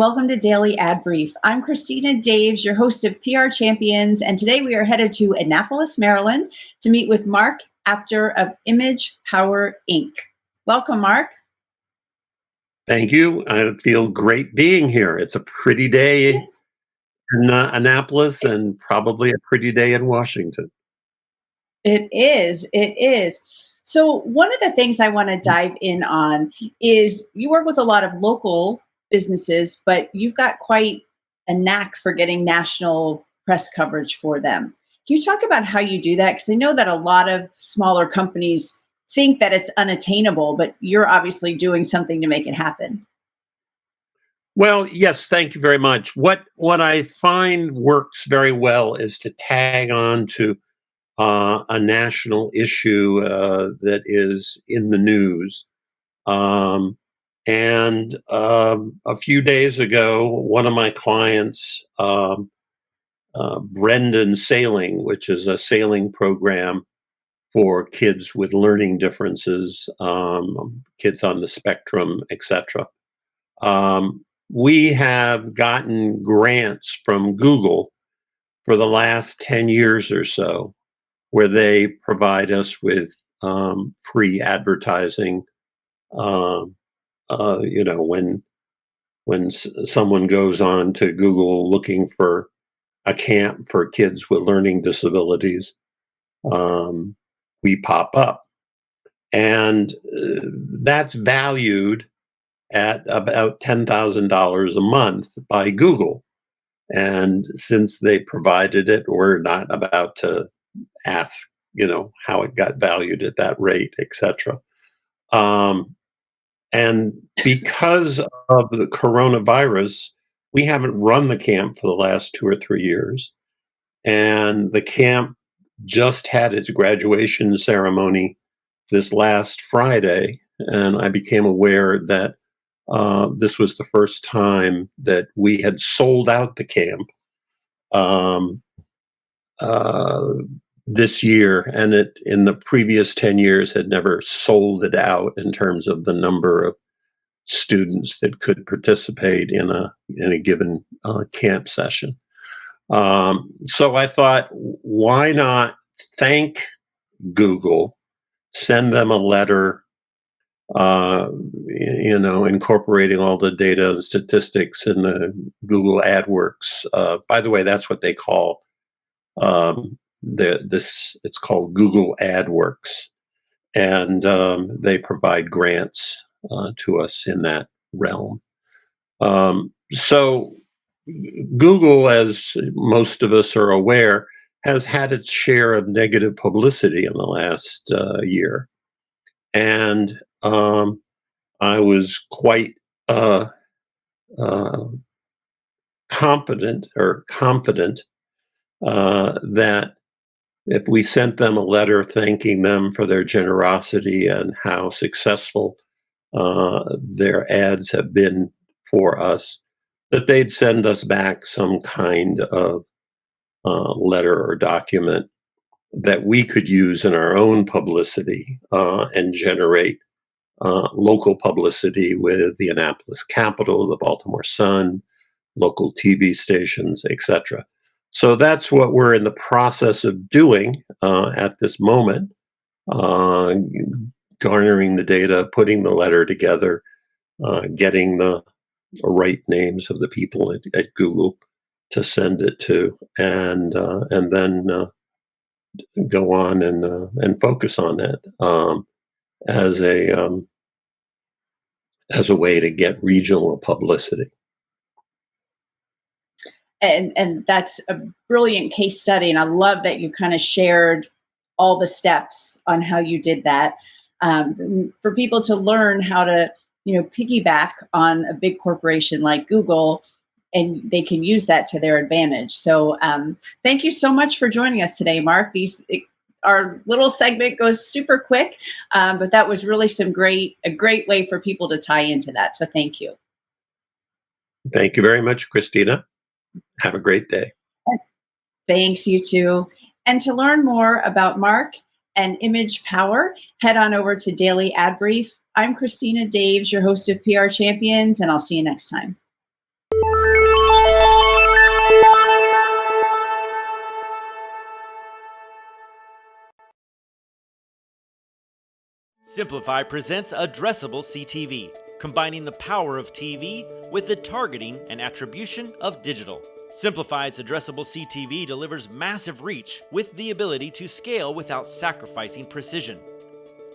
Welcome to Daily Ad Brief. I'm Christina Daves, your host of PR Champions, and today we are headed to Annapolis, Maryland to meet with Marc Apter of Image Power Inc. Welcome, Marc. Thank you. I feel great being here. It's a pretty day in Annapolis and probably a pretty day in Washington. It is. It is. So one of the things I want to dive in on is you work with a lot of local businesses, but you've got quite a knack for getting national press coverage for them. Can you talk about how you do that? Because I know that a lot of smaller companies think that it's unattainable, but you're obviously doing something to make it happen. Well, yes, thank you very much. What I find works very well is to tag on to a national issue that is in the news. Um, and a few days ago, one of my clients, Brendan Sailing, which is a sailing program for kids with learning differences, kids on the spectrum, etc. We have gotten grants from Google for the last 10 years or so, where they provide us with free advertising. Um, when someone goes on to Google looking for a camp for kids with learning disabilities, um, we pop up, and that's valued at about $10,000 a month by Google. And since they provided it, we're not about to ask, how it got valued at that rate, etc. And because of the coronavirus, we haven't run the camp for the last 2 or 3 years. And the camp just had its graduation ceremony this last Friday. And I became aware that this was the first time that we had sold out the camp um, uh, this year. And it, in the previous 10 years, had never sold it out in terms of the number of students that could participate in a given camp session. So I thought, why not thank Google, send them a letter, incorporating all the data and statistics in the Google AdWorks. By the way, that's what they call this. It's called Google AdWorks, and they provide grants to us in that realm. So Google, as most of us are aware, has had its share of negative publicity in the last year. And I was quite confident that if we sent them a letter thanking them for their generosity and how successful their ads have been for us, that they'd send us back some kind of letter or document that we could use in our own publicity and generate local publicity with the Annapolis Capital, the Baltimore Sun, local TV stations, etc. So that's what we're in the process of doing at this moment, garnering the data, putting the letter together, getting the right names of the people at Google to send it to, and then go on and focus on that as a way to get regional publicity. And that's a brilliant case study, and I love that you kind of shared all the steps on how you did that, for people to learn how to piggyback on a big corporation like Google, and they can use that to their advantage. So thank you so much for joining us today, Marc. Our little segment goes super quick, but that was really a great way for people to tie into that. So thank you. Thank you very much, Christina. Have a great day. Thanks, you too. And to learn more about Marc and Image Power, head on over to Daily Ad Brief. I'm Christina Daves, your host of PR Champions, and I'll see you next time. Simplify presents Addressable CTV, combining the power of TV with the targeting and attribution of digital. Simplify's Addressable CTV delivers massive reach with the ability to scale without sacrificing precision.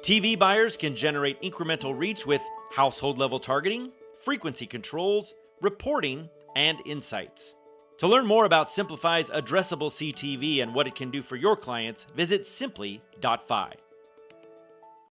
TV buyers can generate incremental reach with household-level targeting, frequency controls, reporting, and insights. To learn more about Simplify's Addressable CTV and what it can do for your clients, visit simply.fi.